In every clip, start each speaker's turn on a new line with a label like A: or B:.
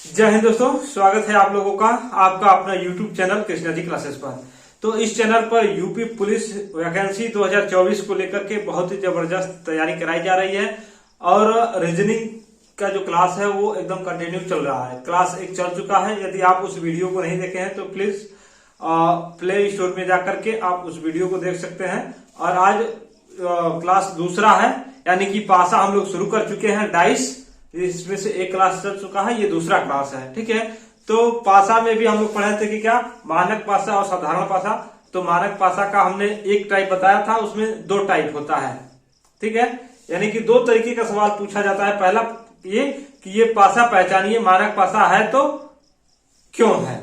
A: जय हिंद दोस्तों, स्वागत है आप लोगों का आपका अपना YouTube channel Krishna ji classes पर। तो इस चैनल पर यूपी पुलिस वैकेंसी 2024 को लेकर के बहुत ही जबरदस्त तैयारी कराई जा रही है और रीजनिंग का जो क्लास है वो एकदम कंटिन्यू चल रहा है। क्लास 1 चल चुका है। यदि आप उस वीडियो को नहीं देखे हैं तो प्लीज प्ले स्टोर में जाकर के आप उस वीडियो को देख सकते हैं। और आज क्लास दूसरा है, यानी कि पासा हम लोग शुरू कर चुके हैं। डाइस इसमें से एक क्लास चल चुका है, ये दूसरा क्लास है। ठीक है, तो पासा में भी हम लोग पढ़े थे कि क्या मानक पासा और साधारण पासा। तो मानक पासा का हमने एक टाइप बताया था, उसमें 2 टाइप होता है। ठीक है, यानी कि 2 तरीके का सवाल पूछा जाता है। पहला ये कि ये पासा पहचानिए, मानक पासा है तो क्यों है।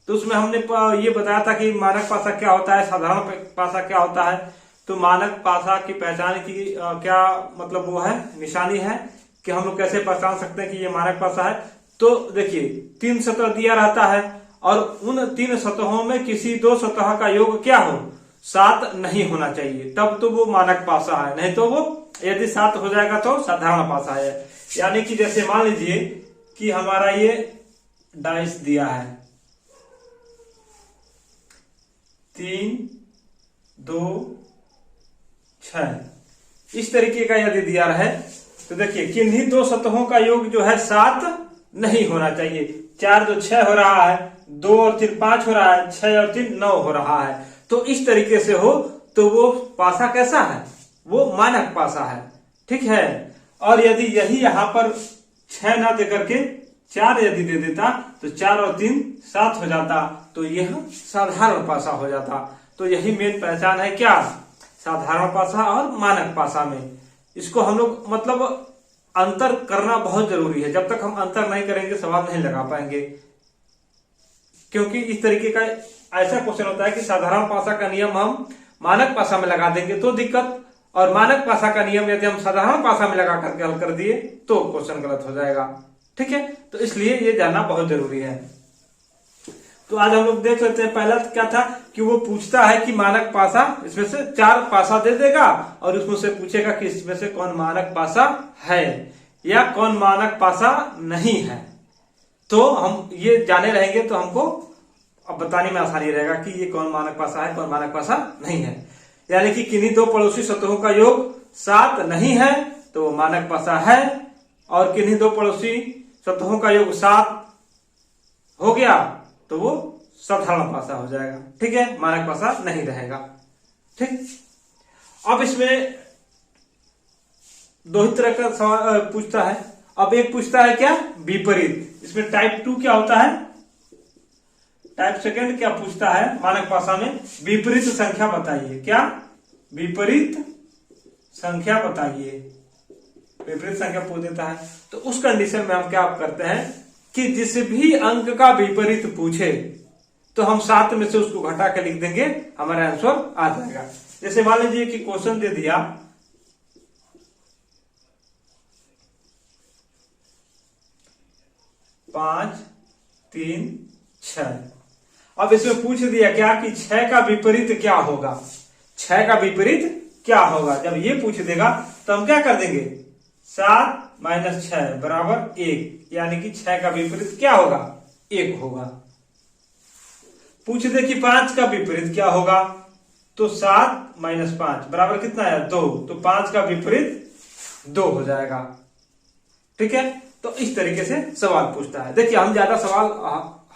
A: तो उसमें हमने ये बताया था कि मानक पासा क्या होता है, साधारण पासा क्या होता है। तो मानक पासा की पहचान की क्या मतलब वो है, निशानी है कि हम लोग कैसे पहचान सकते हैं कि ये मानक पासा है। तो देखिए 3 सतह दिया रहता है और उन 3 सतहों में किसी 2 सतह का योग क्या हो, 7 नहीं होना चाहिए, तब तो वो मानक पासा है। नहीं तो वो यदि 7 हो जाएगा तो साधारण पासा है। यानी कि जैसे मान लीजिए कि हमारा ये डाइस दिया है 3, 2, 6, इस तरीके का यदि दिया रहे तो देखिए किन्हीं 2 सतहों का योग जो है 7 नहीं होना चाहिए। 4 2 6 हो रहा है, 2 और 3 5 हो रहा है, 6 और 3 9 हो रहा है। तो इस तरीके से हो तो वो पासा कैसा है, वो मानक पासा है। ठीक है, और यदि यही यहां पर 6 ना दे करके 4 यदि दे देता तो 4 और 3 7 हो जाता, तो यह साधारण पासा हो जाता। तो यही मेन पहचान है क्या, साधारण पासा और मानक पासा में। इसको हम लोग मतलब अंतर करना बहुत जरूरी है। जब तक हम अंतर नहीं करेंगे सवाल नहीं लगा पाएंगे, क्योंकि इस तरीके का ऐसा क्वेश्चन होता है कि साधारण पासा का नियम हम मानक पासा में लगा देंगे तो दिक्कत, और मानक पासा का नियम यदि हम साधारण पासा में लगा करके हल कर दिए तो क्वेश्चन गलत हो जाएगा। ठीक है, तो इसलिए ये जानना बहुत जरूरी है। तो आज हम लोग देख लेते हैं। पहला क्या था कि वो पूछता है कि मानक पासा, इसमें से 4 पासा दे देगा और उसमें से पूछेगा कि इसमें से कौन मानक पासा है या कौन मानक पासा नहीं है। तो हम ये जाने रहेंगे तो हमको अब बताने में आसानी रहेगा कि ये कौन मानक पासा है, कौन मानक पासा नहीं है। यानी कि किन्हीं 2 पड़ोसी सतहों का योग 7 नहीं है तो मानक पासा है, और किन्हीं 2 पड़ोसी सतहों का योग 7 हो गया तो वो साधारण पासा हो जाएगा। ठीक है, मानक पासा नहीं रहेगा। ठीक, अब इसमें 2 ही तरह का सवाल पूछता है। अब एक पूछता है क्या, विपरीत। इसमें टाइप 2 क्या होता है, टाइप सेकंड क्या पूछता है मानक पासा में, विपरीत संख्या बताइए। क्या, विपरीत संख्या बताइए, विपरीत संख्या पूछ देता है। तो उस कंडीशन में हम क्या करते हैं कि जिस भी अंक का विपरीत पूछे तो हम 7 में से उसको घटा के लिख देंगे, हमारा आंसर आ जाएगा। जैसे मान लीजिए कि क्वेश्चन दे दिया 5 3 6। अब इसमें पूछ दिया क्या कि 6 का विपरीत क्या होगा, 6 का विपरीत क्या होगा। जब ये पूछ देगा तो हम क्या कर देंगे, 7 - 6 बराबर 1, यानी कि 6 का विपरीत क्या होगा, 1 होगा। पूछ दे कि 5 का विपरीत क्या होगा, तो 7 - 5 बराबर कितना है, 2। तो 5 का विपरीत 2 हो जाएगा। ठीक है, तो इस तरीके से सवाल पूछता है। देखिए हम ज्यादा सवाल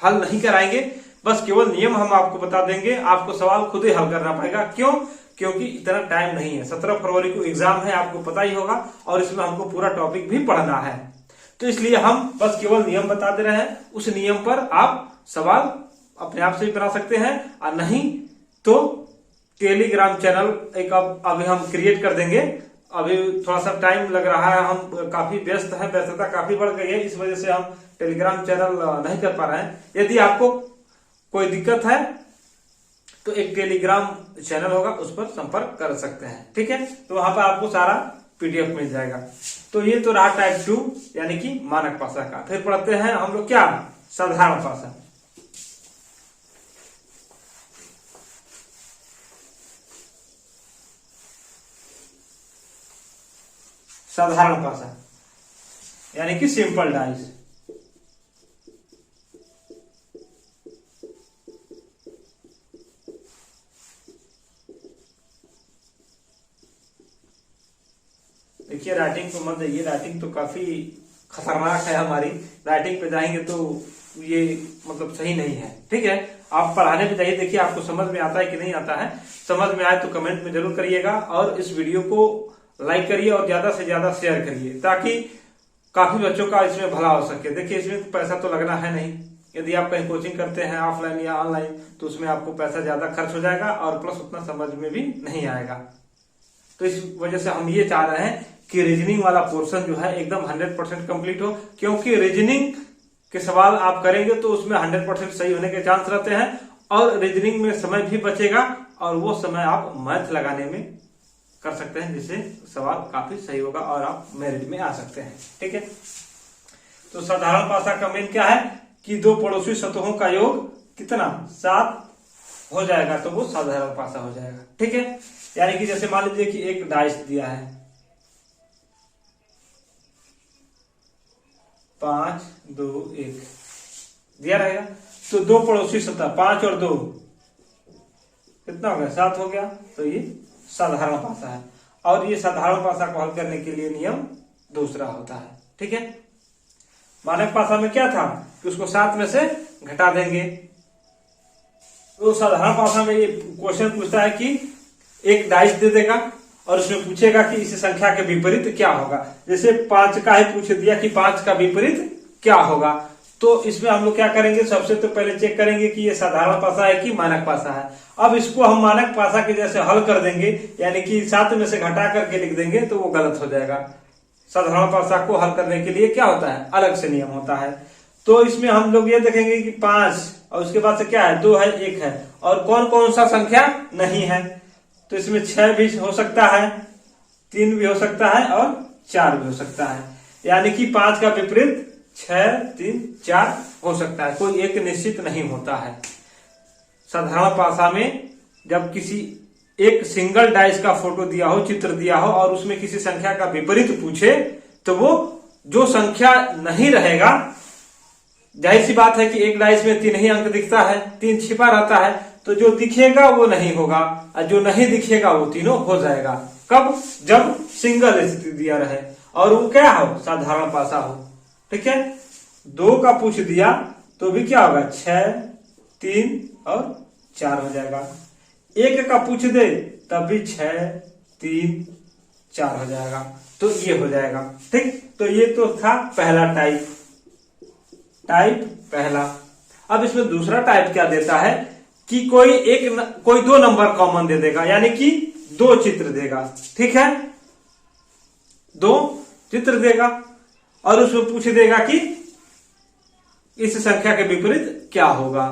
A: हल नहीं कराएंगे, बस केवल नियम हम आपको बता देंगे। आपको सवाल खुद ही हल करना पड़ेगा। क्यों, क्योंकि इतना टाइम नहीं है। 17 फरवरी को एग्जाम है, आपको पता ही होगा, और इसमें हमको पूरा टॉपिक भी पढ़ना है। तो इसलिए हम बस केवल नियम बता दे रहे हैं। उस नियम पर आप सवाल अपने आप से भी बना सकते हैं, और नहीं तो टेलीग्राम चैनल एक अभी हम क्रिएट कर देंगे। अभी थोड़ा सा टाइम लग रहा है, हम काफी व्यस्त हैं, व्यस्तता काफी बढ़ गई है, इस वजह से हम टेलीग्राम चैनल नहीं कर पा रहे हैं। यदि आपको कोई दिक्कत है तो एक टेलीग्राम चैनल होगा, उस पर संपर्क कर सकते हैं। ठीक है, तो वहां पर आपको सारा PDF मिल जाएगा। तो ये तो रहा टाइप 2 यानी कि मानक पासा का। फिर पढ़ते हैं हम लोग क्या, साधारण पासा। साधारण पासा यानी कि सिंपल डाइस। देखिए राइटिंग पे मत जाइए, राइटिंग तो काफी खतरनाक है हमारी, राइटिंग पे जाएंगे तो ये मतलब सही नहीं है। ठीक है, आप पढ़ाने पे जाइए, देखिए आपको समझ में आता है कि नहीं आता है। समझ में आए तो कमेंट में जरूर करिएगा और इस वीडियो को लाइक करिए और ज्यादा से ज्यादा शेयर करिए ताकि काफी बच्चों का इसमें भला हो सके। देखिए इसमें तो पैसा तो लगना है नहीं, यदि आप कहीं कोचिंग करते हैं ऑफलाइन या ऑनलाइन तो उसमें आपको पैसा ज्यादा खर्च हो जाएगा और प्लस उतना समझ में भी नहीं आएगा। तो इस वजह से हम ये चाह रहे हैं कि रीजनिंग वाला पोर्शन जो है एकदम 100% कंप्लीट हो, क्योंकि रीजनिंग के सवाल आप करेंगे तो उसमें 100% सही होने के चांस रहते हैं और रीजनिंग में समय भी बचेगा और वो समय आप मैथ लगाने में कर सकते हैं, जिससे सवाल काफी सही होगा और आप मेरिट में आ सकते हैं। ठीक है, तो साधारण पासा का मेन क्या है कि दो पड़ोसी सतहों का योग कितना 7 हो जाएगा तो वो साधारण पासा हो जाएगा। ठीक है, यानी कि जैसे मान लीजिए कि एक डाइस दिया है 5 2 1 दिया रहेगा, तो दो पड़ोसी सतह 5 और 2 कितना हो गया 7 हो गया, तो ये साधारण पासा है। और ये साधारण पासा को हल करने के लिए नियम दूसरा होता है। ठीक है, मानक पासा में क्या था कि उसको 7 में से घटा देंगे। तो साधारण पासा में ये क्वेश्चन पूछता है कि एक डाइस दे देगा और उसमें पूछेगा कि इस संख्या के विपरीत क्या होगा। जैसे 5 का ही पूछ दिया कि 5 का विपरीत क्या होगा, तो इसमें हम लोग क्या करेंगे, सबसे तो पहले चेक करेंगे कि ये साधारण पासा है कि मानक पासा है। अब इसको हम मानक पासा के जैसे हल कर देंगे, यानी कि 7 में से घटा करके लिख देंगे तो वो गलत हो जाएगा। साधारण पासा को हल करने के लिए क्या होता है, अलग से नियम होता है। तो इसमें हम लोग ये देखेंगे कि 5 और उसके बाद से क्या है 2 है 1 है और कौन कौन सा संख्या नहीं है। तो इसमें 6 भी हो सकता है, 3 भी हो सकता है और 4 भी हो सकता है, यानी कि 5 का विपरीत 6 3 4 हो सकता है, कोई एक निश्चित नहीं होता है। साधारण पासा में जब किसी एक सिंगल डाइस का फोटो दिया हो, चित्र दिया हो और उसमें किसी संख्या का विपरीत पूछे तो वो जो संख्या नहीं रहेगा, जाहिर सी बात है कि एक डाइस में 3 ही अंक दिखता है, 3 छिपा रहता है, तो जो दिखेगा वो नहीं होगा और जो नहीं दिखेगा वो तीनों हो जाएगा। कब, जब सिंगल स्थिति दिया रहे और वो क्या हो, साधारण पासा हो। ठीक है, 2 का पूछ दिया तो भी क्या होगा 6 3 और 4 हो जाएगा। 1 का पूछ दे तब भी 6 3 4 हो जाएगा, तो ये हो जाएगा। ठीक, तो ये तो था पहला टाइप पहला। अब इसमें दूसरा टाइप क्या देता है कि कोई 2 नंबर कॉमन दे देगा, यानी कि 2 चित्र देगा। ठीक है, 2 चित्र देगा और उसमें पूछ देगा कि इस संख्या के विपरीत क्या होगा।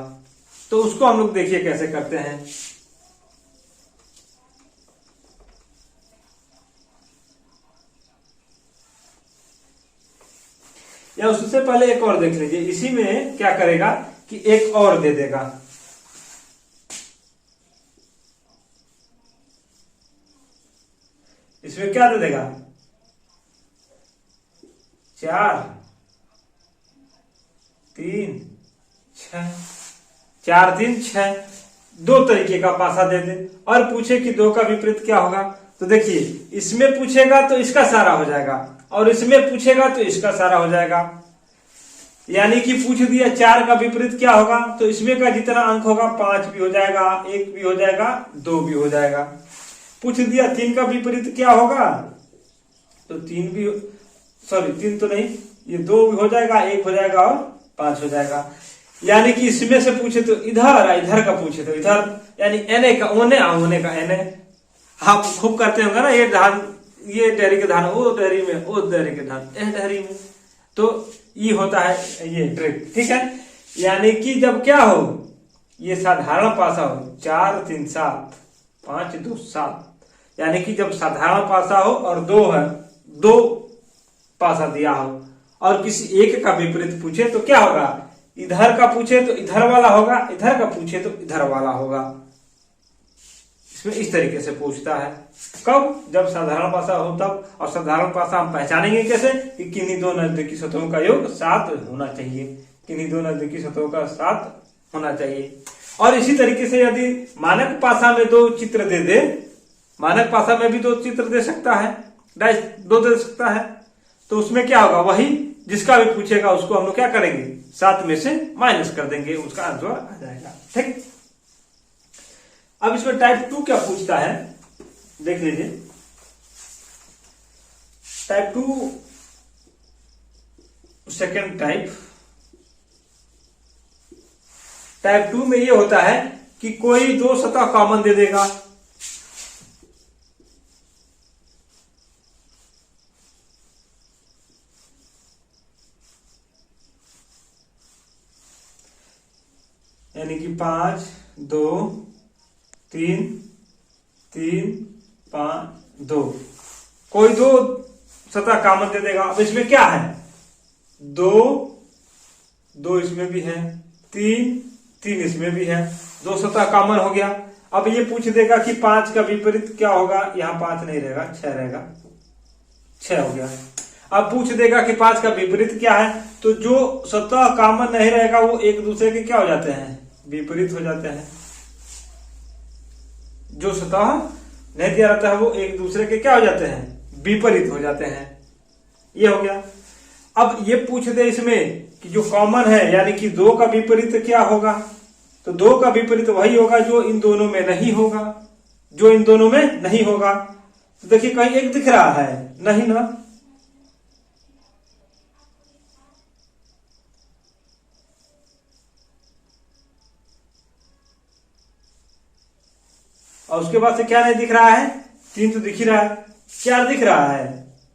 A: तो उसको हम लोग देखिए कैसे करते हैं। या उससे पहले एक और देख लीजिए, इसी में क्या करेगा कि एक और दे देगा। इसमें क्या दे देगा 4 3 6 4 3 6, 2 तरीके का पासा दे दे और पूछे कि 2 का विपरीत क्या होगा। तो देखिए इसमें पूछेगा तो इसका सारा हो जाएगा और इसमें पूछेगा तो इसका सारा हो जाएगा। यानी कि पूछ दिया 4 का विपरीत क्या होगा, तो इसमें का जितना अंक होगा 5 भी हो जाएगा, 1 भी हो जाएगा, 2 भी हो जाएगा। पूछ दिया 3 का विपरीत क्या होगा, तो 3 भी, सॉरी 3 तो नहीं, ये 2 भी हो जाएगा, 1 हो जाएगा और 5 हो जाएगा। यानी कि इसमें से पूछे तो इधर का पूछे तो इधर, यानी एने का ओने का एने। आप खूब करते होंगे ना, ये धान, ये डेहरी के धान वो डेहरी में, वो डेहरी के धान ए डेहरी में, तो ये होता है ये ट्रिक। ठीक है, यानी कि जब क्या हो, ये साधारण पासा हो 4 3 7 5 2 7, यानी कि जब साधारण पासा हो और 2 है, 2 पासा दिया हो और किसी एक का विपरीत पूछे तो क्या होगा, इधर का पूछे तो इधर वाला होगा, इधर का पूछे तो इधर वाला होगा। इसमें इस तरीके से पूछता है। कब, जब साधारण पासा हो तब। और साधारण पासा हम पहचानेंगे कैसे कि किन्हीं 2 नजदीकी सतहों का योग 7 होना चाहिए, किन्हीं 2 नजदीकी सतहों का 7 होना चाहिए। और इसी तरीके से यदि मानक पासा में 2 चित्र दे दे, मानक पासा में भी 2 चित्र दे सकता है, डाइस 2 दे सकता है, तो उसमें क्या होगा, वही जिसका भी पूछेगा उसको हम लोग क्या करेंगे, 7 में से माइनस कर देंगे, उसका आंसर आ जाएगा। ठीक, अब इसमें टाइप 2 क्या पूछता है, देख लीजिए। टाइप 2 सेकेंड टाइप 2 में ये होता है कि कोई 2 सतह कॉमन दे देगा, यानी कि 5 2 3 3 5 2, कोई 2 सतह कॉमन दे देगा। अब इसमें क्या है, 2 2 इसमें भी है, 3 3 इसमें भी है, 2 सतह कॉमन हो गया। अब ये पूछ देगा कि 5 का विपरीत क्या होगा, यहां 5 नहीं रहेगा, 6 रहेगा, 6 हो गया। अब पूछ देगा कि 5 का विपरीत क्या है, तो जो सतह कॉमन नहीं रहेगा वो एक दूसरे के क्या हो जाते हैं, विपरीत हो जाते हैं। जो सतह नहीं दिया रहता है वो एक दूसरे के क्या हो जाते हैं, विपरीत हो जाते हैं। ये हो गया। अब ये पूछ दे इसमें कि जो कॉमन है, यानी कि 2 का विपरीत क्या होगा, तो 2 का विपरीत वही होगा जो इन दोनों में नहीं होगा, जो इन दोनों में नहीं होगा। तो देखिए कहीं 1 दिख रहा है, नहीं ना, और उसके बाद से क्या नहीं दिख रहा है, 3 तो दिख ही रहा है, 4 दिख रहा है,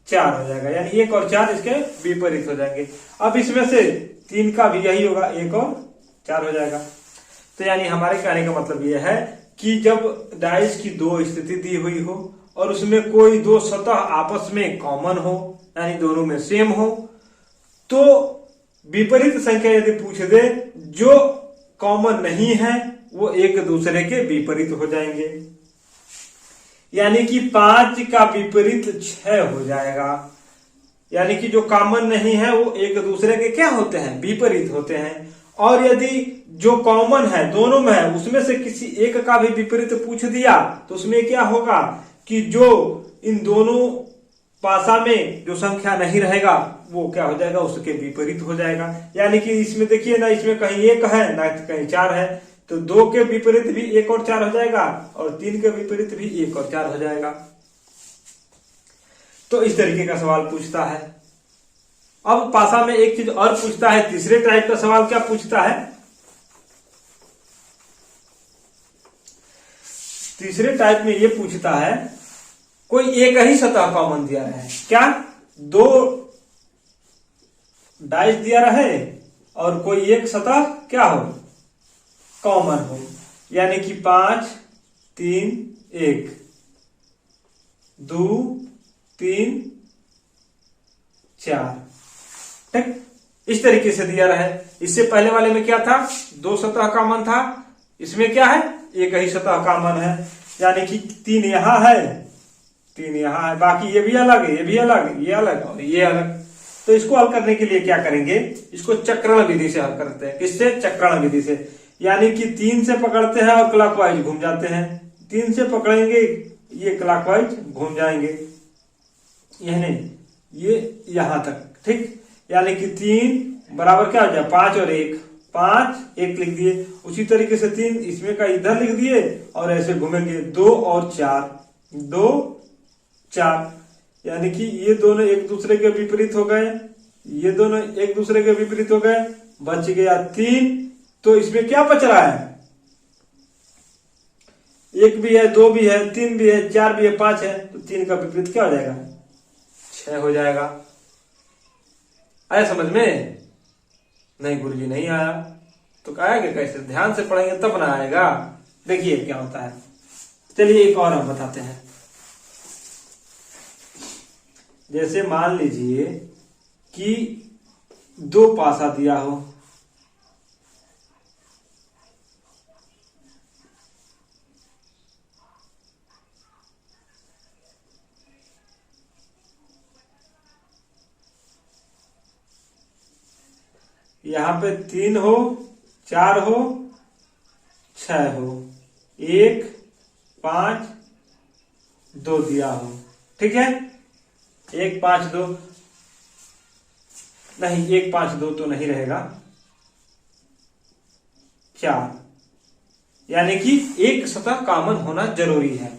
A: 4 हो जाएगा, यानी 1 और 4 इसके विपरीत हो जाएंगे। अब इसमें से 3 का भी यही होगा, 1 और 4 हो जाएगा। तो यानी हमारे कहने का मतलब यह है कि जब डाइस की 2 स्थिति दी हुई हो और उसमें कोई 2 सतह आपस में कॉमन हो, यानी दोनों में सेम हो, तो विपरीत संख्या यदि पूछ दे, जो कॉमन नहीं है वो एक दूसरे के विपरीत हो जाएंगे, यानी कि 5 का विपरीत 6 हो जाएगा। यानी कि जो कॉमन नहीं है वो एक दूसरे के क्या होते हैं, विपरीत होते हैं। और यदि जो कॉमन है दोनों में है उसमें से किसी एक का भी विपरीत पूछ दिया, तो उसमें क्या होगा कि जो इन दोनों पासा में जो संख्या नहीं रहेगा वो क्या हो जाएगा, उसके विपरीत हो जाएगा। यानी कि इसमें देखिए ना, इसमें कहीं 1 है ना कहीं 4 है, तो 2 के विपरीत भी 1 और 4 हो जाएगा और 3 के विपरीत भी 1 और 4 हो जाएगा। तो इस तरीके का सवाल पूछता है। अब पासा में एक चीज और पूछता है, तीसरे टाइप का सवाल क्या पूछता है, तीसरे टाइप में ये पूछता है, कोई एक ही सतह कॉमन दिया है, क्या 2 डाइस दिया रहे और कोई एक सतह क्या हो, कॉमन हो, यानी कि 5 3 1 2 3 4, ठीक, इस तरीके से दिया रहे। इससे पहले वाले में क्या था, 2 सतह कॉमन था, इसमें क्या है, एक ही सतह कॉमन है, यानी कि 3 यहां है 3 यहां है, बाकी ये भी अलग है, ये भी अलग, ये अलग और ये अलग। तो इसको हल करने के लिए क्या करेंगे, इसको चक्रण विधि से हल करते हैं। किससे, चक्रण विधि से, यानी कि 3 से पकड़ते हैं और क्लॉकवाइज घूम जाते हैं, 3 से पकड़ेंगे ये क्लॉकवाइज घूम जाएंगे, यह नहीं ये यहां तक, ठीक, यानी कि 3 बराबर क्या हो जाए, 5 और 1, 5 1 लिख दिए, उसी तरीके से 3 इसमें का इधर लिख दिए और ऐसे घूमेंगे, 2 और 4 2 4, यानी कि ये दोनों एक दूसरे के विपरीत हो गए, ये दोनों एक दूसरे के विपरीत हो गए, बच गया 3। तो इसमें क्या बच रहा है, 1 भी है, 2 भी है, 3 भी है, 4 भी है, 5 है, तो 3 का विपरीत क्या हो जाएगा, 6 हो जाएगा। आया समझ में, नहीं गुरुजी नहीं आया, तो आएगा कैसे, ध्यान से पढ़ेंगे तब ना आएगा। देखिए क्या होता है, चलिए एक और हम बताते हैं। जैसे मान लीजिए कि 2 पासा दिया हो, यहां पे 3 हो 4 हो 6 हो, 1 5 2 दिया हो, ठीक है। 1 5 2 नहीं, 1 5 2 तो नहीं रहेगा, 4, यानी कि एक सतह कॉमन होना जरूरी है।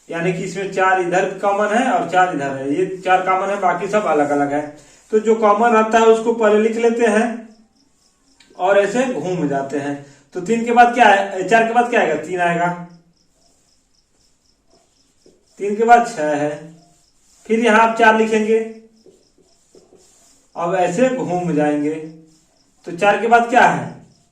A: यानी कि इसमें 4 इधर कॉमन है और 4 इधर है, ये 4 कॉमन है, बाकी सब अलग अलग है। तो जो कॉमन रहता है उसको पहले लिख लेते हैं और ऐसे घूम जाते हैं। तो 3 के बाद क्या है, 4 के बाद क्या आएगा, 3 आएगा, 3 के बाद 6 है, फिर यहां आप 4 लिखेंगे, अब ऐसे घूम जाएंगे। तो 4 के बाद क्या है,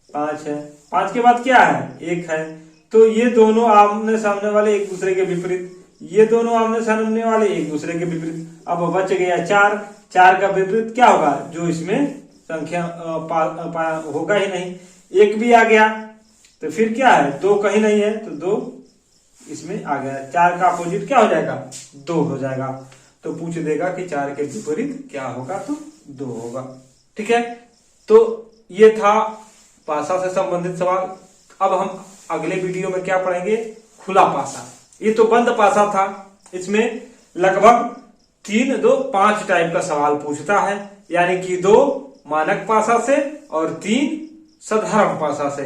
A: 5 है, 5 के बाद क्या है, 1 है। तो ये दोनों आमने सामने वाले एक दूसरे के विपरीत, ये दोनों आमने सामने वाले एक दूसरे के विपरीत। अब बच गया 4, 4 का विपरीत क्या होगा, जो इसमें संख्या होगा ही नहीं, 1 भी आ गया। तो फिर क्या है, 2 कहीं नहीं है, तो 2 इसमें आ गया। 4 का अपोजिट क्या हो जाएगा, 2 हो जाएगा। तो पूछ देगा कि 4 के विपरीत क्या होगा, तो 2 होगा। ठीक है, तो ये था पासा से संबंधित सवाल। अब हम अगले वीडियो में क्या पढ़ेंगे, खुला पासा। ये तो बंद पासा था, इसमें लगभग 3 2 5 टाइप का सवाल पूछता है, यानी कि 2 मानक पासा से और 3 साधारण पासा से।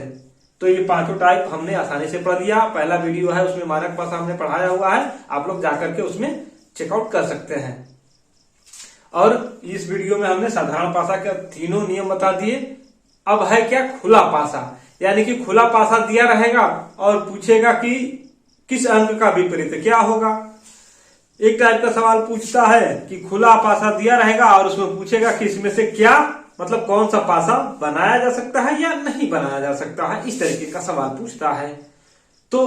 A: तो ये 5 टाइप हमने आसानी से पढ़ लिया। पहला वीडियो है, उसमें मानक पासा हमने पढ़ाया हुआ है, आप लोग जाकर के उसमें चेकआउट कर सकते हैं। और इस वीडियो में हमने साधारण पासा के तीनों नियम बता दिए। अब है क्या, खुला पासा, यानी कि खुला पासा दिया रहेगा और पूछेगा कि किस अंक का विपरीत क्या होगा। एक टाइप का सवाल पूछता है कि खुला पासा दिया रहेगा और उसमें पूछेगा कि इसमें से क्या, मतलब कौन सा पासा बनाया जा सकता है या नहीं बनाया जा सकता है, इस तरीके का सवाल पूछता है। तो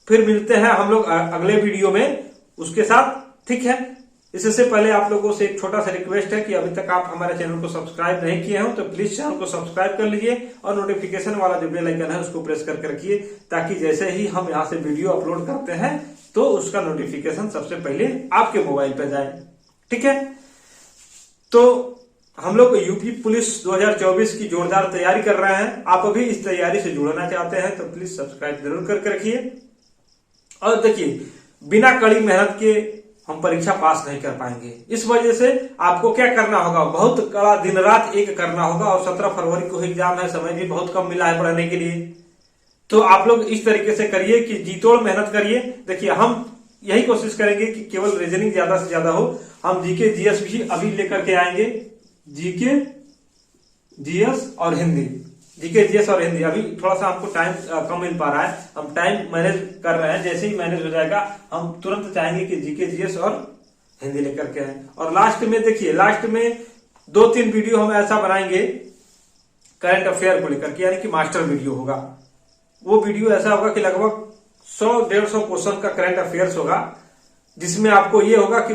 A: फिर मिलते हैं हम लोग अगले वीडियो में उसके साथ, ठीक है। इससे पहले आप लोगों से एक छोटा सा रिक्वेस्ट है कि अभी तक आप हमारे चैनल को सब्सक्राइब नहीं किए हो तो प्लीज चैनल को सब्सक्राइब कर लीजिए और नोटिफिकेशन वाला जो बेल आइकन है उसको प्रेस करके रखिए, ताकि जैसे ही हम यहाँ से वीडियो अपलोड करते हैं तो उसका नोटिफिकेशन सबसे पहले आपके मोबाइल पे जाए। ठीक है, तो हम लोग यूपी पुलिस 2024 की जोरदार तैयारी कर रहे हैं। आप अभी इस तैयारी से जुड़ना चाहते हैं तो प्लीज सब्सक्राइब जरूर करके रखिए। और देखिए, बिना कड़ी मेहनत के हम परीक्षा पास नहीं कर पाएंगे। इस वजह से आपको क्या करना होगा, बहुत कड़ा दिन रात एक करना होगा। और 17 फरवरी को एग्जाम है, समय भी बहुत कम मिला है पढ़ने के लिए। तो आप लोग इस तरीके से करिए कि जी तोड़ मेहनत करिए। देखिए, हम यही कोशिश करेंगे कि केवल रीजनिंग ज्यादा से ज्यादा हो। हम जीके जीएस भी अभी लेकर के आएंगे, जीके जीएस और हिंदी, जीके जीएस और हिंदी। अभी थोड़ा सा हमको टाइम कम मिल पा रहा है, हम टाइम मैनेज कर रहे हैं। जैसे ही मैनेज हो जाएगा हम तुरंत चाहेंगे कि जीके जीएस और हिंदी लेकर के आए। और लास्ट में देखिए, लास्ट में 2-3 वीडियो हम ऐसा बनाएंगे करंट अफेयर को लेकर के, यानी कि मास्टर वीडियो होगा। वो वीडियो ऐसा होगा कि लगभग 100-150 क्वेश्चन का करंट अफेयर्स होगा, जिसमें आपको ये होगा कि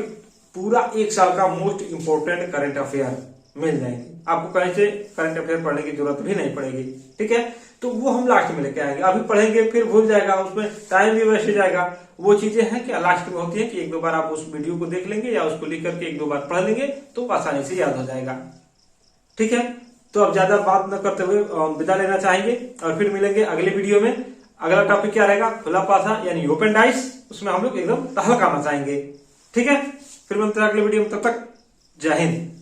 A: पूरा 1 साल का मोस्ट इंपोर्टेंट करंट अफेयर मिल जाएंगे। आपको कहीं से करंट अफेयर पढ़ने की जरूरत भी नहीं पड़ेगी। ठीक है, तो वो हम लास्ट में लेके आएंगे। अभी पढ़ेंगे फिर भूल जाएगा, उसमें टाइम भी वेस्ट हो जाएगा। वो चीजें हैं कि लास्ट में होती है कि 1-2 बार आप उस वीडियो को देख लेंगे या उसको लिख करके 1-2 बार पढ़ लेंगे तो आसानी से याद हो जाएगा। ठीक है, तो अब ज्यादा बात न करते हुए विदा लेना चाहेंगे और फिर मिलेंगे अगले वीडियो में। अगला टॉपिक क्या रहेगा, खुला पासा यानी ओपन डाइस। उसमें हम लोग एकदम हल्का मचाएंगे। ठीक है, फिर मिलते हैं अगले वीडियो में, तब तक जय हिंद।